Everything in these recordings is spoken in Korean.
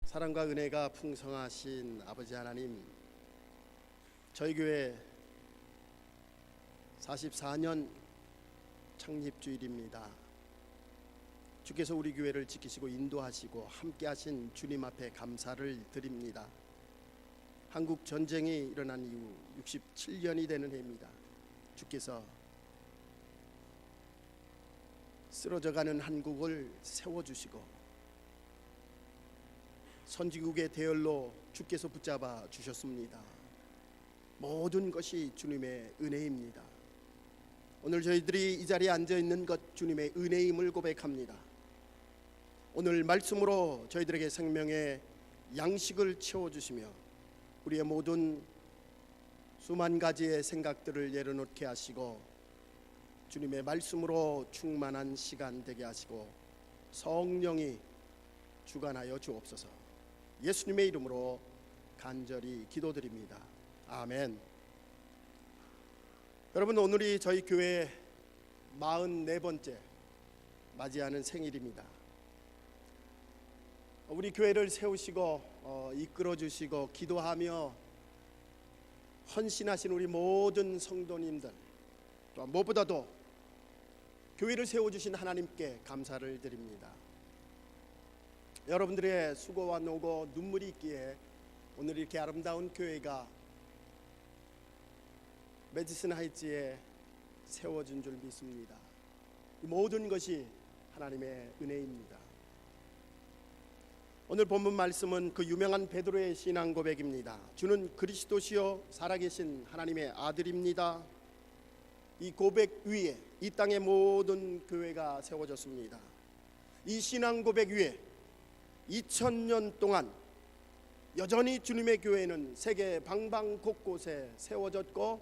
사랑과 은혜가 풍성하신 아버지 하나님, 저희 교회 44년 창립주일입니다. 주께서 우리 교회를 지키시고 인도하시고 함께 하신 주님 앞에 감사를 드립니다. 한국 전쟁이 일어난 이후 67년이 되는 해입니다. 주께서 쓰러져가는 한국을 세워주시고 선진국의 대열로 주께서 붙잡아 주셨습니다. 모든 것이 주님의 은혜입니다. 오늘 저희들이 이 자리에 앉아있는 것 주님의 은혜임을 고백합니다. 오늘 말씀으로 저희들에게 생명의 양식을 채워주시며 우리의 모든 수만 가지의 생각들을 내려놓게 하시고 주님의 말씀으로 충만한 시간 되게 하시고 성령이 주관하여 주옵소서. 예수님의 이름으로 간절히 기도드립니다. 아멘. 여러분, 오늘이 저희 교회 44번째 맞이하는 생일입니다. 우리 교회를 세우시고 이끌어 주시고 기도하며 헌신하신 우리 모든 성도님들, 또 무엇보다도 교회를 세워주신 하나님께 감사를 드립니다. 여러분들의 수고와 노고 눈물이 있기에 오늘 이렇게 아름다운 교회가 메디슨 하이츠에 세워진 줄 믿습니다. 이 모든 것이 하나님의 은혜입니다. 오늘 본문 말씀은 그 유명한 베드로의 신앙 고백입니다. 주는 그리스도시요 살아계신 하나님의 아들입니다. 이 고백 위에 이 땅의 모든 교회가 세워졌습니다. 이 신앙 고백 위에 2000년 동안 여전히 주님의 교회는 세계 방방 곳곳에 세워졌고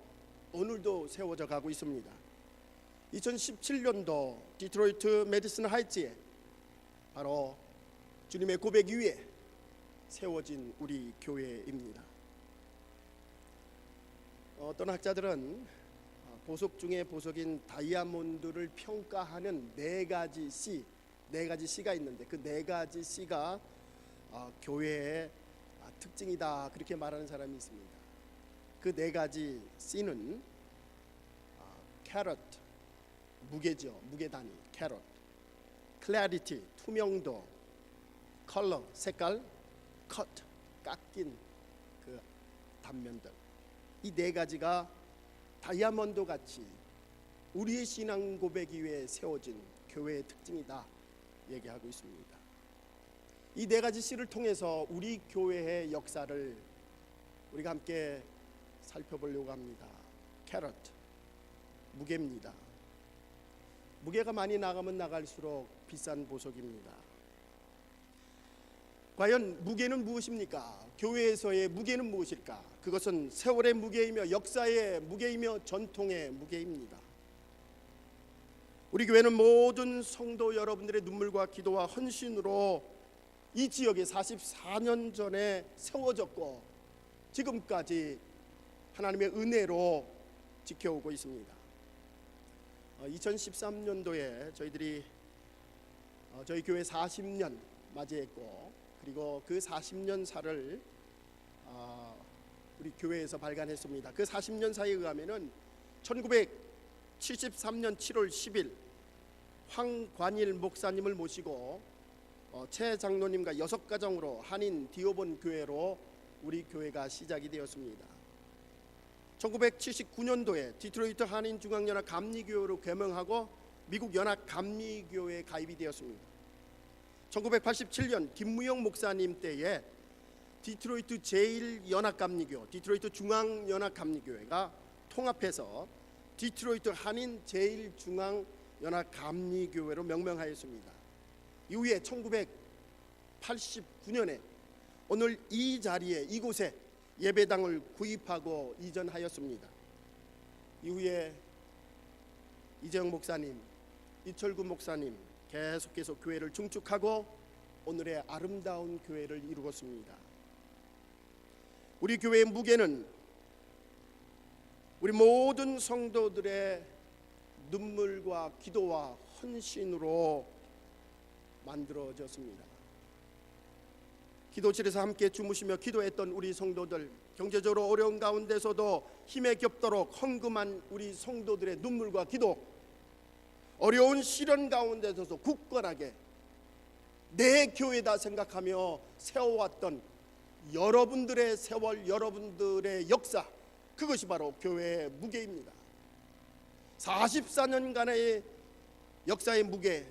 오늘도 세워져 가고 있습니다. 2017년도 디트로이트 메디슨 하이츠에 바로 주님의 고백 위에 세워진 우리 교회입니다. 어떤 학자들은 보석 중에 보석인 다이아몬드를 평가하는 네 가지 C가 있는데 그 네 가지 C가 교회의 특징이다, 그렇게 말하는 사람이 있습니다. 그 네 가지 C는 캐럿, 무게죠, 무게 단위 캐럿, 클래리티, 투명도, 컬러, 색깔, 컷, 깎인 그 단면들, 이 네 가지가 다이아몬드 같이 우리의 신앙 고백 위에 세워진 교회의 특징이다 얘기하고 있습니다. 이 네 가지 C를 통해서 우리 교회의 역사를 우리가 함께 살펴보려고 합니다. 캐럿, 무게입니다. 무게가 많이 나가면 나갈수록 비싼 보석입니다. 과연 무게는 무엇입니까? 교회에서의 무게는 무엇일까? 그것은 세월의 무게이며 역사의 무게이며 전통의 무게입니다. 우리 교회는 모든 성도 여러분들의 눈물과 기도와 헌신으로 이 지역에 44년 전에 세워졌고 지금까지 하나님의 은혜로 지켜오고 있습니다. 2013년도에 저희들이 저희 교회 40년 맞이했고, 그리고 그 40년사를 우리 교회에서 발간했습니다. 그 40년사에 의하면은 1973년 7월 10일 황관일 목사님을 모시고 최 장로님과 6가정으로 한인 디오본 교회로 우리 교회가 시작이 되었습니다. 1979년도에 디트로이트 한인 중앙연합 감리교회로 개명하고 미국 연합 감리교회에 가입이 되었습니다. 1987년 김무영 목사님 때에 디트로이트 제1연합감리교, 디트로이트 중앙연합감리교회가 통합해서 디트로이트 한인 제1중앙연합감리교회로 명명하였습니다. 이후에 1989년에 오늘 이 자리에 이곳에 예배당을 구입하고 이전하였습니다. 이후에 이재영 목사님, 이철구 목사님 계속해서 교회를 중축하고 오늘의 아름다운 교회를 이루었습니다. 우리 교회의 무게는 우리 모든 성도들의 눈물과 기도와 헌신으로 만들어졌습니다. 기도실에서 함께 주무시며 기도했던 우리 성도들, 경제적으로 어려운 가운데서도 힘에 겹도록 헌금한 우리 성도들의 눈물과 기도, 어려운 시련 가운데서도 굳건하게 내 교회다 생각하며 세워왔던 여러분들의 세월, 여러분들의 역사, 그것이 바로 교회의 무게입니다. 44년간의 역사의 무게,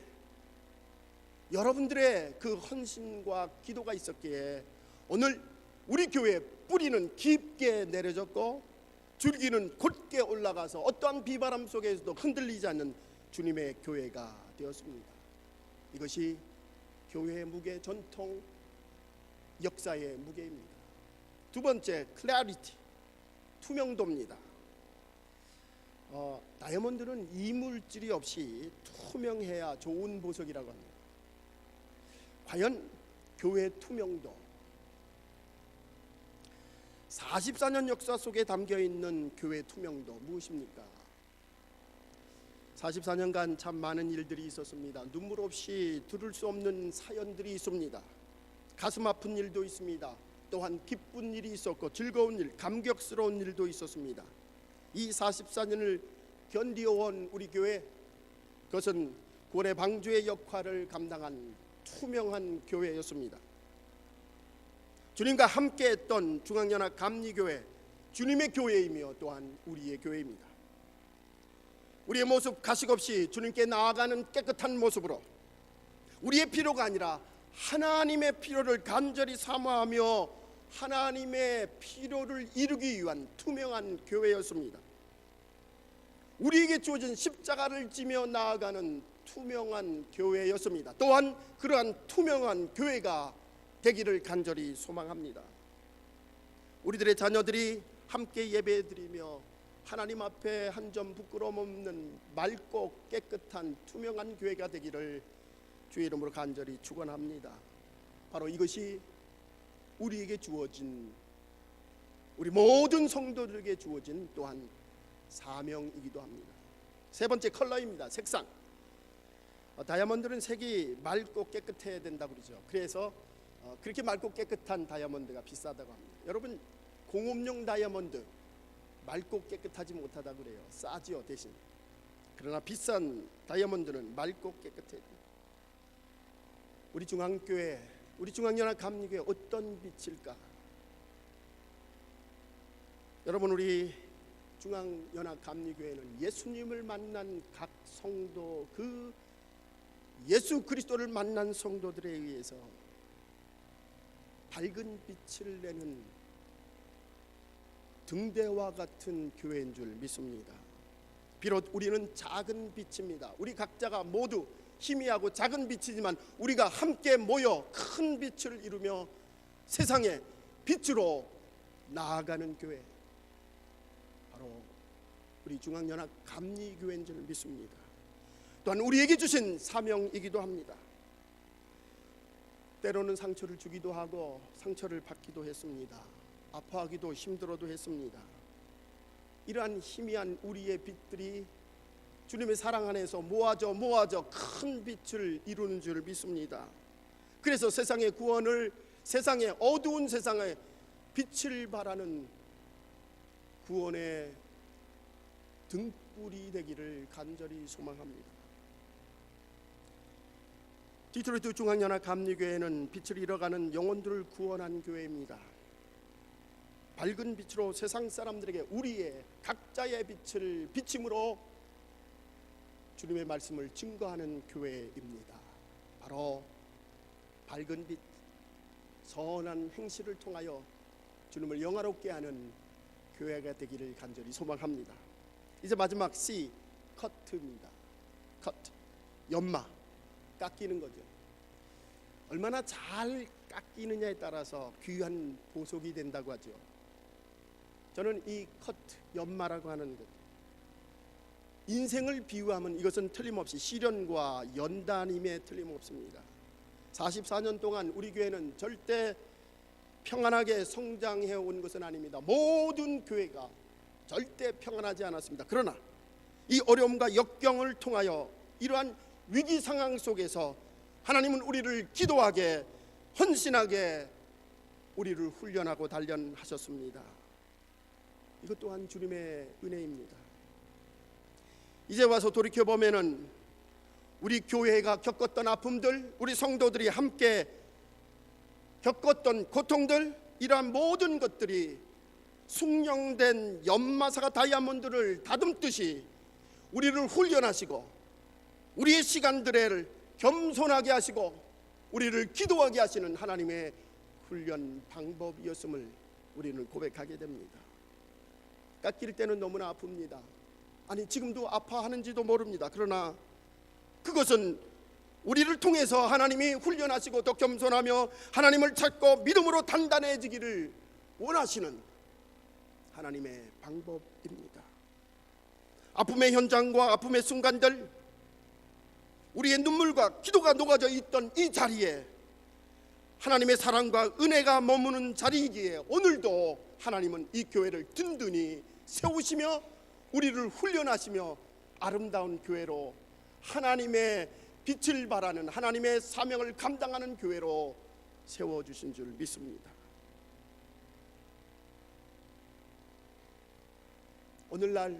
여러분들의 그 헌신과 기도가 있었기에 오늘 우리 교회의 뿌리는 깊게 내려졌고 줄기는 곧게 올라가서 어떠한 비바람 속에서도 흔들리지 않는 주님의 교회가 되었습니다. 이것이 교회의 무게, 전통, 역사의 무게입니다. 두 번째, 클래리티, 투명도입니다. 다이아몬드는 이물질이 없이 투명해야 좋은 보석이라고 합니다. 과연 교회의 투명도, 44년 역사 속에 담겨있는 교회의 투명도 무엇입니까? 44년간 참 많은 일들이 있었습니다. 눈물 없이 들을 수 없는 사연들이 있습니다. 가슴 아픈 일도 있습니다. 또한 기쁜 일이 있었고 즐거운 일, 감격스러운 일도 있었습니다. 이 44년을 견디어온 우리 교회, 그것은 고래 방주의 역할을 감당한 투명한 교회였습니다. 주님과 함께했던 중앙연합 감리교회, 주님의 교회이며 또한 우리의 교회입니다. 우리의 모습 가식 없이 주님께 나아가는 깨끗한 모습으로 우리의 필요가 아니라 하나님의 필요를 간절히 사모하며 하나님의 필요를 이루기 위한 투명한 교회였습니다. 우리에게 주어진 십자가를 지며 나아가는 투명한 교회였습니다. 또한 그러한 투명한 교회가 되기를 간절히 소망합니다. 우리들의 자녀들이 함께 예배드리며 하나님 앞에 한 점 부끄러움 없는 맑고 깨끗한 투명한 교회가 되기를 주의 이름으로 간절히 축원합니다. 바로 이것이 우리에게 주어진, 우리 모든 성도들에게 주어진 또한 사명이기도 합니다. 세 번째, 컬러입니다. 색상. 다이아몬드는 색이 맑고 깨끗해야 된다고 그러죠. 그래서 그렇게 맑고 깨끗한 다이아몬드가 비싸다고 합니다. 여러분, 공업용 다이아몬드 맑고 깨끗하지 못하다고 그래요. 싸지요 대신. 그러나 비싼 다이아몬드는 맑고 깨끗해야 돼요. 우리 중앙교회, 우리 중앙연합 감리교회 어떤 빛일까? 여러분, 우리 중앙연합 감리교회는 예수님을 만난 각 성도, 그 예수 그리스도를 만난 성도들에 의해서 밝은 빛을 내는 등대와 같은 교회인 줄 믿습니다. 비록 우리는 작은 빛입니다. 우리 각자가 모두 희미하고 작은 빛이지만 우리가 함께 모여 큰 빛을 이루며 세상에 빛으로 나아가는 교회, 바로 우리 중앙연합 감리교회인 줄 믿습니다. 또한 우리에게 주신 사명이기도 합니다. 때로는 상처를 주기도 하고 상처를 받기도 했습니다. 아파하기도 힘들어도 했습니다. 이러한 희미한 우리의 빛들이 주님의 사랑 안에서 모아져 큰 빛을 이루는 줄 믿습니다. 그래서 세상의 구원을, 세상의 어두운 세상에 빛을 발하는 구원의 등불이 되기를 간절히 소망합니다. 디트로이트 중앙연합 감리교회는 빛을 잃어가는 영혼들을 구원한 교회입니다. 밝은 빛으로 세상 사람들에게 우리의 각자의 빛을 비침으로 주님의 말씀을 증거하는 교회입니다. 바로 밝은 빛, 선한 행실을 통하여 주님을 영화롭게 하는 교회가 되기를 간절히 소망합니다. 이제 마지막 C, 커트입니다. 커트, 연마, 깎이는 거죠. 얼마나 잘 깎이느냐에 따라서 귀한 보석이 된다고 하죠. 저는 이 커트, 연마라고 하는 것, 인생을 비유하면 이것은 틀림없이 시련과 연단임에 틀림없습니다. 44년 동안 우리 교회는 절대 평안하게 성장해 온 것은 아닙니다. 모든 교회가 절대 평안하지 않았습니다. 그러나 이 어려움과 역경을 통하여 이러한 위기 상황 속에서 하나님은 우리를 기도하게, 헌신하게, 우리를 훈련하고 단련하셨습니다. 이것 또한 주님의 은혜입니다. 이제 와서 돌이켜보면은 우리 교회가 겪었던 아픔들, 우리 성도들이 함께 겪었던 고통들, 이러한 모든 것들이 숙련된 연마사가 다이아몬드를 다듬듯이 우리를 훈련하시고 우리의 시간들을 겸손하게 하시고 우리를 기도하게 하시는 하나님의 훈련 방법이었음을 우리는 고백하게 됩니다. 깎일 때는 너무나 아픕니다. 아니, 지금도 아파하는지도 모릅니다. 그러나 그것은 우리를 통해서 하나님이 훈련하시고 더 겸손하며 하나님을 찾고 믿음으로 단단해지기를 원하시는 하나님의 방법입니다. 아픔의 현장과 아픔의 순간들, 우리의 눈물과 기도가 녹아져 있던 이 자리에 하나님의 사랑과 은혜가 머무는 자리이기에 오늘도 하나님은 이 교회를 든든히 세우시며 우리를 훈련하시며 아름다운 교회로, 하나님의 빛을 발하는 하나님의 사명을 감당하는 교회로 세워주신 줄 믿습니다. 오늘날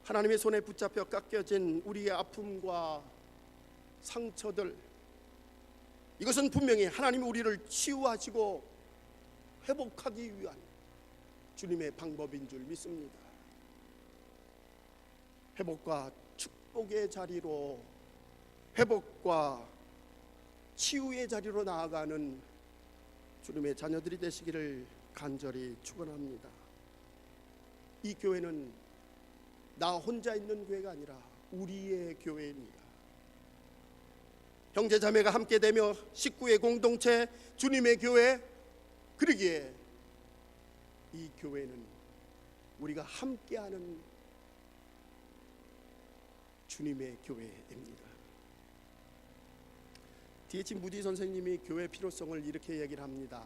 하나님의 손에 붙잡혀 깎여진 우리의 아픔과 상처들, 이것은 분명히 하나님이 우리를 치유하시고 회복하기 위한 주님의 방법인 줄 믿습니다. 회복과 축복의 자리로, 회복과 치유의 자리로 나아가는 주님의 자녀들이 되시기를 간절히 축원합니다. 이 교회는 나 혼자 있는 교회가 아니라 우리의 교회입니다. 형제자매가 함께 되며 식구의 공동체, 주님의 교회, 그러기에 이 교회는 우리가 함께하는 주님의 교회입니다. D.H. 무디 선생님이 교회 필요성을 이렇게 얘기를 합니다.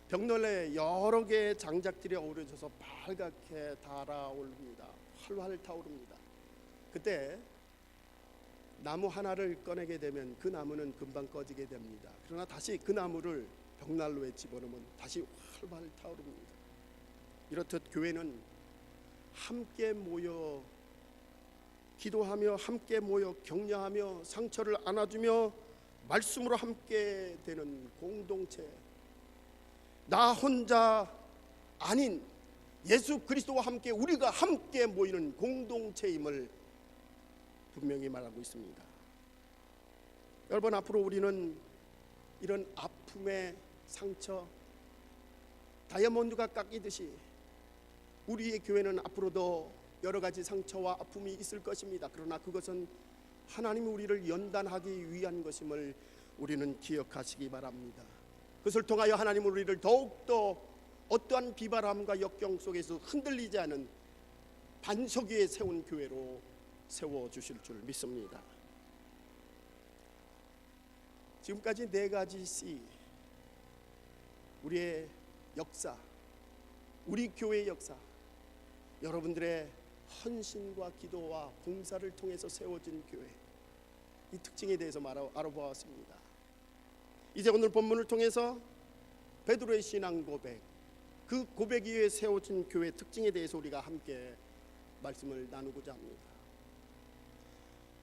벽난로에 여러 개의 장작들이 어우러져서 빨갛게 달아오릅니다. 활활 타오릅니다. 그때 나무 하나를 꺼내게 되면 그 나무는 금방 꺼지게 됩니다. 그러나 다시 그 나무를 벽난로에 집어넣으면 다시 활활 타오릅니다. 이렇듯 교회는 함께 모여 기도하며, 함께 모여 격려하며, 상처를 안아주며 말씀으로 함께 되는 공동체, 나 혼자 아닌 예수 그리스도와 함께 우리가 함께 모이는 공동체임을 분명히 말하고 있습니다. 여러분, 앞으로 우리는 이런 아픔의 상처, 다이아몬드가 깎이듯이 우리의 교회는 앞으로도 여러 가지 상처와 아픔이 있을 것입니다. 그러나 그것은 하나님이 우리를 연단하기 위한 것임을 우리는 기억하시기 바랍니다. 그것을 통하여 하나님은 우리를 더욱더 어떠한 비바람과 역경 속에서 흔들리지 않은 반석 위에 세운 교회로 세워주실 줄 믿습니다. 지금까지 4가지 C, 우리의 역사, 우리 교회의 역사, 여러분들의 헌신과 기도와 봉사를 통해서 세워진 교회, 이 특징에 대해서 알아보았습니다. 이제 오늘 본문을 통해서 베드로의 신앙 고백, 그 고백 위에 세워진 교회 특징에 대해서 우리가 함께 말씀을 나누고자 합니다.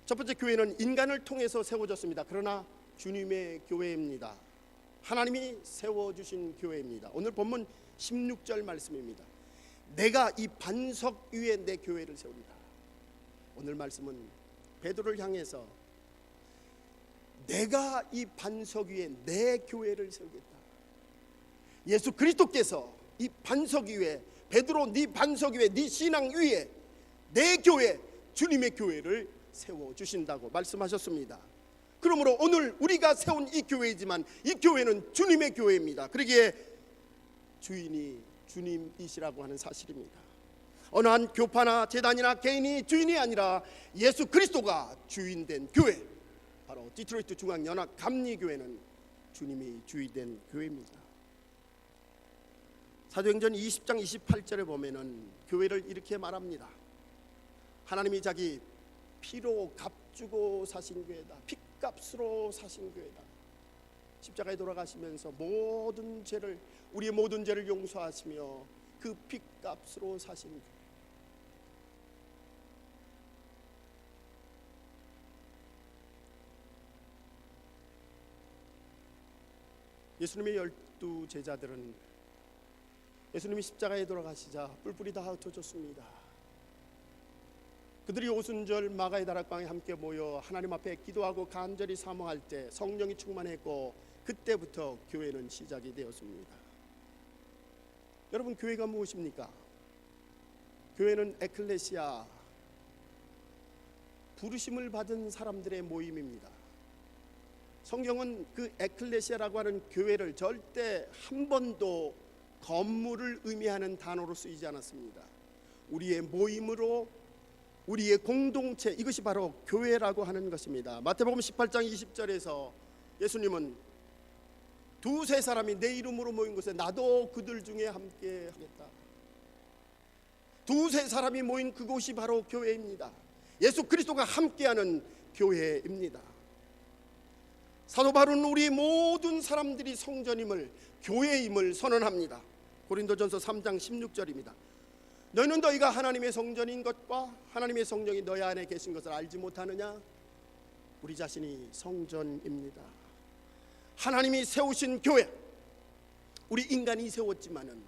첫 번째, 교회는 인간을 통해서 세워졌습니다. 그러나 주님의 교회입니다. 하나님이 세워주신 교회입니다. 오늘 본문 16절 말씀입니다. 내가 이 반석 위에 내 교회를 세우리라. 오늘 말씀은 베드로를 향해서 내가 이 반석 위에 내 교회를 세우겠다. 예수 그리스도께서 이 반석 위에, 베드로 네 반석 위에, 네 신앙 위에 내 교회, 주님의 교회를 세워주신다고 말씀하셨습니다. 그러므로 오늘 우리가 세운 이 교회이지만 이 교회는 주님의 교회입니다. 그러기에 주인이 주님이시라고 하는 사실입니다. 어느 한 교파나 재단이나 개인이 주인이 아니라 예수 그리스도가 주인된 교회, 바로 디트로이트 중앙연합 감리교회는 주님이 주인된 교회입니다. 사도행전 20장 28절에 보면은 교회를 이렇게 말합니다. 하나님이 자기 피로 값주고 사신 교회다. 핏값으로 사신 교회다. 십자가에 돌아가시면서 모든 죄를, 우리의 모든 죄를 용서하시며 그 핏값으로 사신 교회. 예수님의 12 제자들은 예수님이 십자가에 돌아가시자 뿔뿔이 다 흩어졌습니다. 그들이 오순절 마가의 다락방에 함께 모여 하나님 앞에 기도하고 간절히 사모할 때 성령이 충만했고 그때부터 교회는 시작이 되었습니다. 여러분, 교회가 무엇입니까? 교회는 에클레시아, 부르심을 받은 사람들의 모임입니다. 성경은 그 에클레시아라고 하는 교회를 절대 한 번도 건물을 의미하는 단어로 쓰이지 않았습니다. 우리의 모임으로, 우리의 공동체, 이것이 바로 교회라고 하는 것입니다. 마태복음 18장 20절에서 예수님은 두세 사람이 내 이름으로 모인 곳에 나도 그들 중에 함께 하겠다. 두세 사람이 모인 그곳이 바로 교회입니다. 예수 그리스도가 함께하는 교회입니다. 사도 바울은 우리 모든 사람들이 성전임을, 교회임을 선언합니다. 고린도전서 3장 16절입니다. 너희는 너희가 하나님의 성전인 것과 하나님의 성령이 너희 안에 계신 것을 알지 못하느냐? 우리 자신이 성전입니다. 하나님이 세우신 교회, 우리 인간이 세웠지만은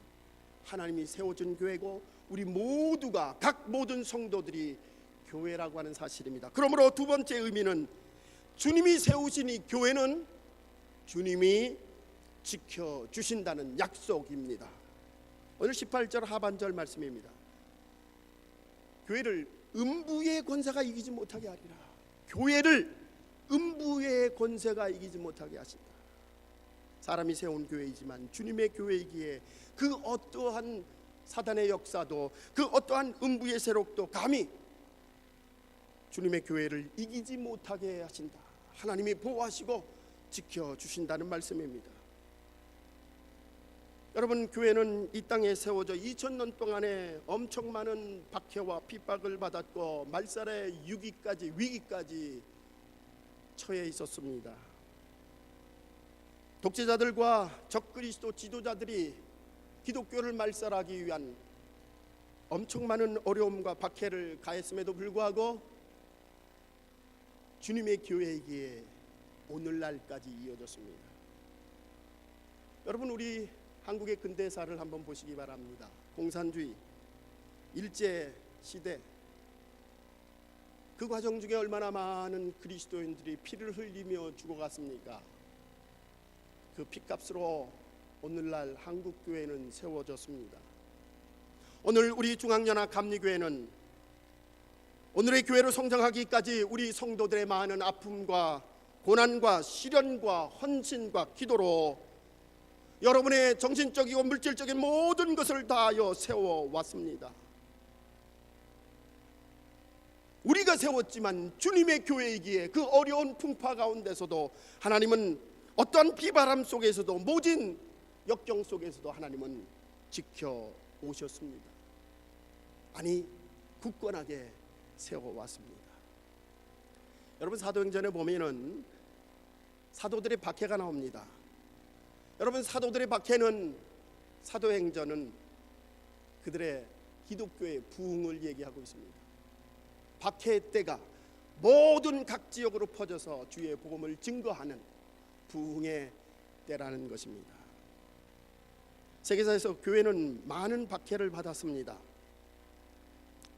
하나님이 세워준 교회고 우리 모두가, 각 모든 성도들이 교회라고 하는 사실입니다. 그러므로 두 번째 의미는 주님이 세우신 이 교회는 주님이 지켜주신다는 약속입니다. 오늘 18절 하반절 말씀입니다. 교회를 음부의 권세가 이기지 못하게 하리라. 교회를 음부의 권세가 이기지 못하게 하신다. 사람이 세운 교회이지만 주님의 교회이기에 그 어떠한 사단의 역사도, 그 어떠한 음부의 세력도 감히 주님의 교회를 이기지 못하게 하신다. 하나님이 보호하시고 지켜주신다는 말씀입니다. 여러분, 교회는 이 땅에 세워져 2000년 동안에 엄청 많은 박해와 핍박을 받았고 말살의 위기까지 처해 있었습니다. 독재자들과 적그리스도 지도자들이 기독교를 말살하기 위한 엄청 많은 어려움과 박해를 가했음에도 불구하고 주님의 교회이기에 오늘날까지 이어졌습니다. 여러분, 우리 한국의 근대사를 한번 보시기 바랍니다. 공산주의, 일제 시대, 그 과정 중에 얼마나 많은 그리스도인들이 피를 흘리며 죽어갔습니까? 그 피값으로 오늘날 한국교회는 세워졌습니다. 오늘 우리 중앙연합 감리교회는 오늘의 교회로 성장하기까지 우리 성도들의 많은 아픔과 고난과 시련과 헌신과 기도로 여러분의 정신적이고 물질적인 모든 것을 다하여 세워왔습니다. 우리가 세웠지만 주님의 교회이기에 그 어려운 풍파 가운데서도 하나님은 어떠한 비바람 속에서도, 모진 역경 속에서도 하나님은 지켜오셨습니다. 아니, 굳건하게 세워왔습니다. 여러분, 사도행전에 보면은 사도들의 박해가 나옵니다. 여러분, 사도들의 박해는, 사도행전은 그들의 기독교의 부흥을 얘기하고 있습니다. 박해의 때가 모든 각 지역으로 퍼져서 주의 복음을 증거하는 부흥의 때라는 것입니다. 세계사에서 교회는 많은 박해를 받았습니다.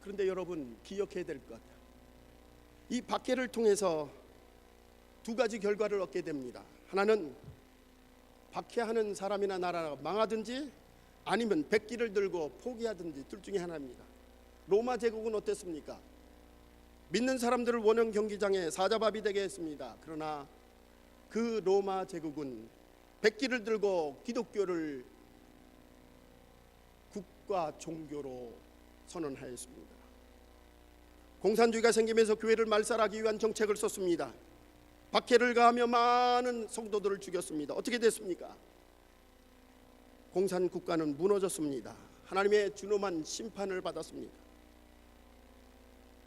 그런데 여러분, 기억해야 될 것, 이 박해를 통해서 두 가지 결과를 얻게 됩니다. 하나는 박해하는 사람이나 나라가 망하든지 아니면 백기를 들고 포기하든지 둘 중에 하나입니다. 로마 제국은 어땠습니까? 믿는 사람들을 원형 경기장에 사자밥이 되게 했습니다. 그러나 그 로마 제국은 백기를 들고 기독교를 국가 종교로 선언하였습니다. 공산주의가 생기면서 교회를 말살하기 위한 정책을 썼습니다. 박해를 가하며 많은 성도들을 죽였습니다. 어떻게 됐습니까? 공산 국가는 무너졌습니다. 하나님의 준엄한 심판을 받았습니다.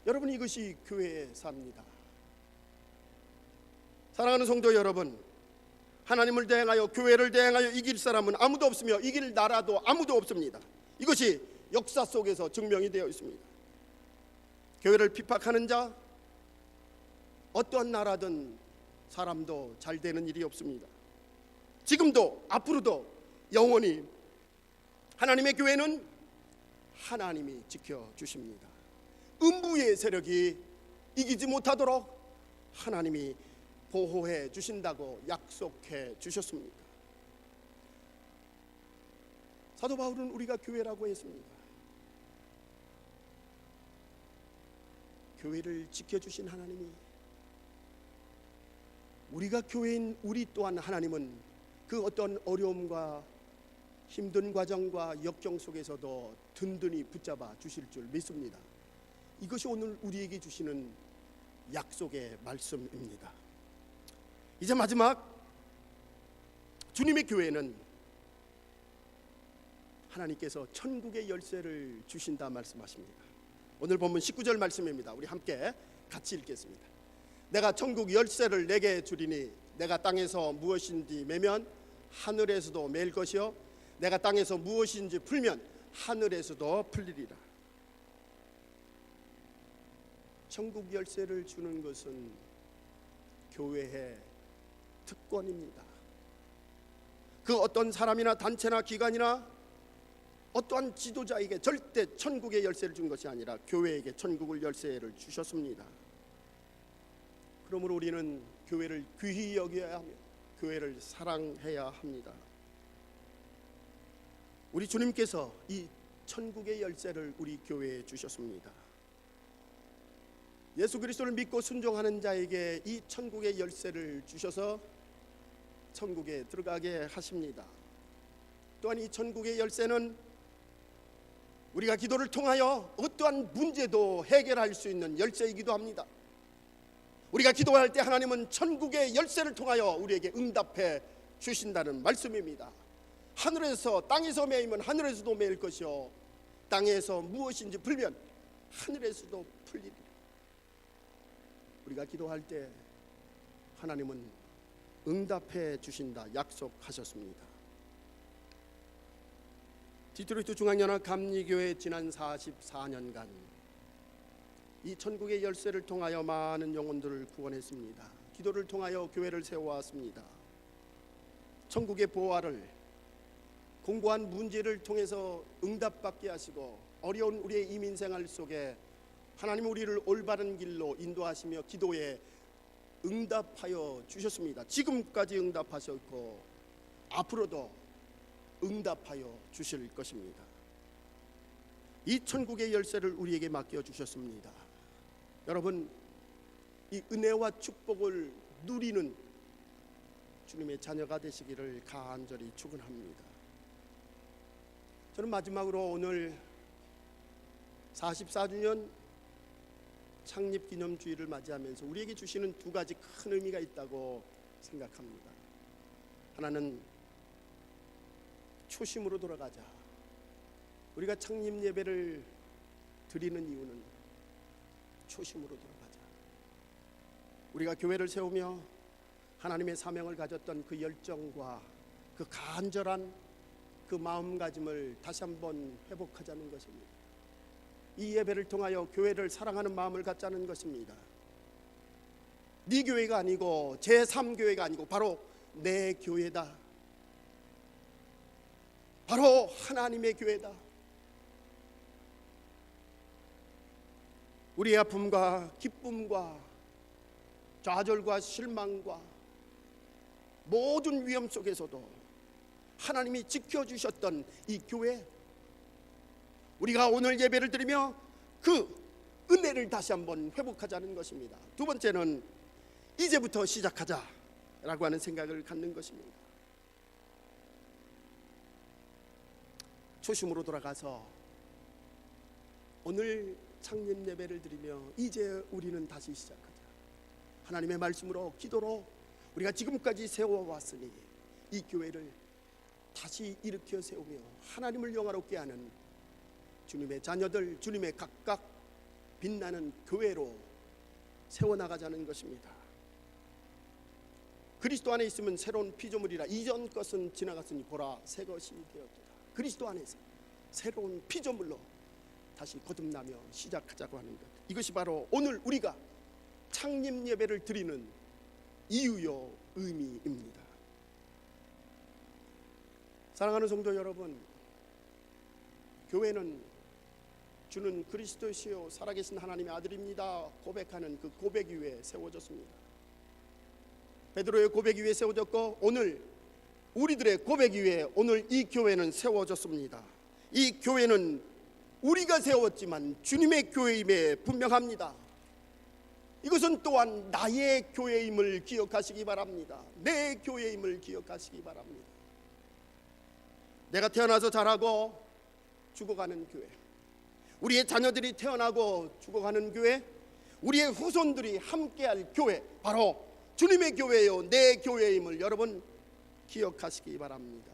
여러분, 이것이 교회의 삶입니다. 사랑하는 성도 여러분, 하나님을 대행하여 교회를 대행하여 이길 사람은 아무도 없으며 이길 나라도 아무도 없습니다. 이것이 역사 속에서 증명이 되어 있습니다. 교회를 핍박하는 자, 어떠한 나라든 사람도 잘 되는 일이 없습니다. 지금도 앞으로도 영원히 하나님의 교회는 하나님이 지켜주십니다. 음부의 세력이 이기지 못하도록 하나님이 보호해 주신다고 약속해 주셨습니다. 사도 바울은 우리가 교회라고 했습니다. 교회를 지켜주신 하나님이, 우리가 교회인 우리 또한 하나님은 그 어떤 어려움과 힘든 과정과 역경 속에서도 든든히 붙잡아 주실 줄 믿습니다. 이것이 오늘 우리에게 주시는 약속의 말씀입니다. 이제 마지막, 주님의 교회는 하나님께서 천국의 열쇠를 주신다 말씀하십니다. 오늘 본문 19절 말씀입니다. 우리 함께 같이 읽겠습니다. 내가 천국 열쇠를 내게 주리니 내가 땅에서 무엇인지 매면 하늘에서도 맬 것이요 내가 땅에서 무엇인지 풀면 하늘에서도 풀리리라. 천국 열쇠를 주는 것은 교회의 특권입니다. 그 어떤 사람이나 단체나 기관이나 어떠한 지도자에게 절대 천국의 열쇠를 준 것이 아니라 교회에게 천국의 열쇠를 주셨습니다. 그러므로 우리는 교회를 귀히 여겨야 하며 교회를 사랑해야 합니다. 우리 주님께서 이 천국의 열쇠를 우리 교회에 주셨습니다. 예수 그리스도를 믿고 순종하는 자에게 이 천국의 열쇠를 주셔서 천국에 들어가게 하십니다. 또한 이 천국의 열쇠는 우리가 기도를 통하여 어떠한 문제도 해결할 수 있는 열쇠이기도 합니다. 우리가 기도할 때 하나님은 천국의 열쇠를 통하여 우리에게 응답해 주신다는 말씀입니다. 하늘에서 땅에서 매이면 하늘에서도 매일 것이요 땅에서 무엇인지 풀면 하늘에서도 풀리리라. 우리가 기도할 때 하나님은 응답해 주신다 약속하셨습니다. 디트로이트 중앙연합 감리교회 지난 44년간 이 천국의 열쇠를 통하여 많은 영혼들을 구원했습니다. 기도를 통하여 교회를 세워왔습니다. 천국의 보화를 공고한 문제를 통해서 응답받게 하시고 어려운 우리의 이민생활 속에 하나님 우리를 올바른 길로 인도하시며 기도에 응답하여 주셨습니다. 지금까지 응답하셨고 앞으로도 응답하여 주실 것입니다. 이 천국의 열쇠를 우리에게 맡겨 주셨습니다. 여러분, 이 은혜와 축복을 누리는 주님의 자녀가 되시기를 간절히 축원합니다. 저는 마지막으로 오늘 44주년 창립기념주일을 맞이하면서 우리에게 주시는 두 가지 큰 의미가 있다고 생각합니다. 하나는 초심으로 돌아가자. 우리가 창립 예배를 드리는 이유는 초심으로 돌아가자. 우리가 교회를 세우며 하나님의 사명을 가졌던 그 열정과 그 간절한 그 마음가짐을 다시 한번 회복하자는 것입니다. 이 예배를 통하여 교회를 사랑하는 마음을 갖자는 것입니다. 네 교회가 아니고 제3교회가 아니고 바로 내 교회다. 바로 하나님의 교회다. 우리의 아픔과 기쁨과 좌절과 실망과 모든 위험 속에서도 하나님이 지켜주셨던 이 교회, 우리가 오늘 예배를 드리며 그 은혜를 다시 한번 회복하자는 것입니다. 두 번째는 이제부터 시작하자라고 하는 생각을 갖는 것입니다. 초심으로 돌아가서 오늘 창립 예배를 드리며 이제 우리는 다시 시작하자. 하나님의 말씀으로 기도로 우리가 지금까지 세워왔으니 이 교회를 다시 일으켜 세우며 하나님을 영화롭게 하는 주님의 자녀들, 주님의 각각 빛나는 교회로 세워나가자는 것입니다. 그리스도 안에 있으면 새로운 피조물이라 이전 것은 지나갔으니 보라 새 것이 되었도다. 그리스도 안에서 새로운 피조물로 다시 거듭나며 시작하자고 하는 것, 이것이 바로 오늘 우리가 창립 예배를 드리는 이유요 의미입니다. 사랑하는 성도 여러분, 교회는 주는 그리스도시요 살아계신 하나님의 아들입니다 고백하는 그 고백 위에 세워졌습니다. 베드로의 고백 위에 세워졌고 오늘 우리들의 고백 위에 오늘 이 교회는 세워졌습니다. 이 교회는 우리가 세웠지만 주님의 교회임에 분명합니다. 이것은 또한 나의 교회임을 기억하시기 바랍니다. 내 교회임을 기억하시기 바랍니다. 내가 태어나서 자라고 죽어가는 교회, 우리의 자녀들이 태어나고 죽어가는 교회, 우리의 후손들이 함께할 교회, 바로 주님의 교회요 내 교회임을 여러분 기억하시기 바랍니다.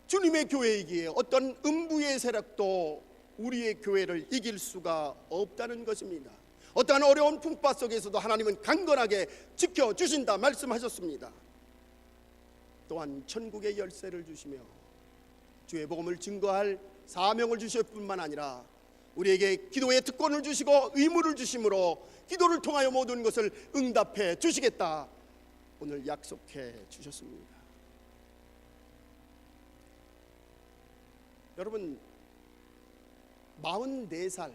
주님의 교회이기에 어떤 음부의 세력도 우리의 교회를 이길 수가 없다는 것입니다. 어떠한 어려운 풍파 속에서도 하나님은 강건하게 지켜주신다 말씀하셨습니다. 또한 천국의 열쇠를 주시며 주의 복음을 증거할 사명을 주실 뿐만 아니라 우리에게 기도의 특권을 주시고 의무를 주심으로 기도를 통하여 모든 것을 응답해 주시겠다 오늘 약속해 주셨습니다. 여러분, 44살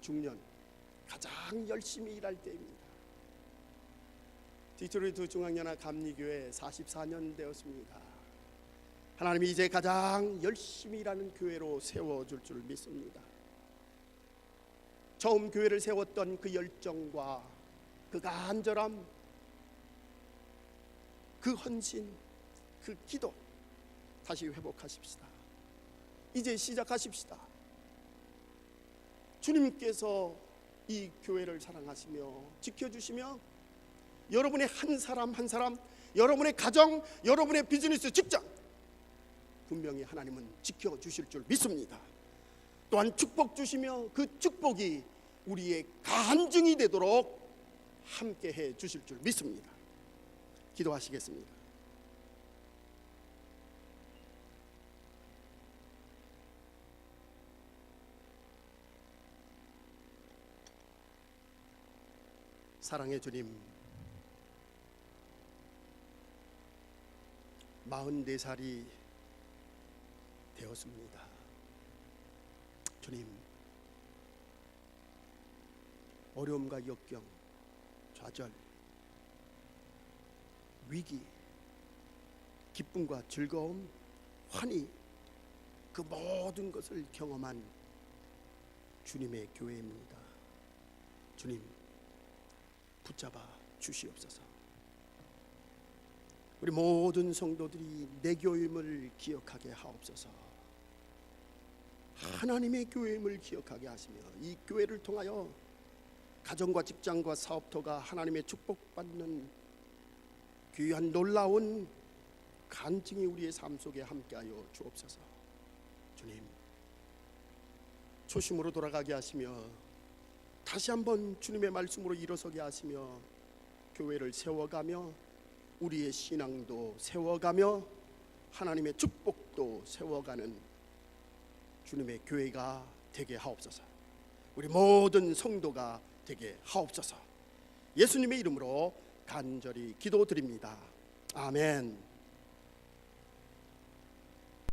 중년, 가장 열심히 일할 때입니다. 디트로이트 중앙연합 감리교회 44년 되었습니다. 하나님이 이제 가장 열심히 일하는 교회로 세워줄 줄 믿습니다. 처음 교회를 세웠던 그 열정과 그 간절함, 그 헌신, 그 기도 다시 회복하십시다. 이제 시작하십시다. 주님께서 이 교회를 사랑하시며 지켜주시며 여러분의 한 사람 한 사람, 여러분의 가정, 여러분의 비즈니스, 직장 분명히 하나님은 지켜주실 줄 믿습니다. 또한 축복 주시며 그 축복이 우리의 간증이 되도록 함께해 주실 줄 믿습니다. 기도하시겠습니다. 사랑의 주님, 44살이 되었습니다. 주님, 어려움과 역경, 좌절, 위기, 기쁨과 즐거움, 환희, 그 모든 것을 경험한 주님의 교회입니다. 주님, 붙잡아 주시옵소서. 우리 모든 성도들이 내 교회임을 기억하게 하옵소서. 하나님의 교회임을 기억하게 하시며 이 교회를 통하여 가정과 직장과 사업터가 하나님의 축복받는 귀한 놀라운 간증이 우리의 삶 속에 함께하여 주옵소서. 주님, 초심으로 돌아가게 하시며 다시 한번 주님의 말씀으로 일어서게 하시며 교회를 세워가며 우리의 신앙도 세워가며 하나님의 축복도 세워가는 주님의 교회가 되게 하옵소서. 우리 모든 성도가 되게 하옵소서. 예수님의 이름으로 간절히 기도드립니다. 아멘.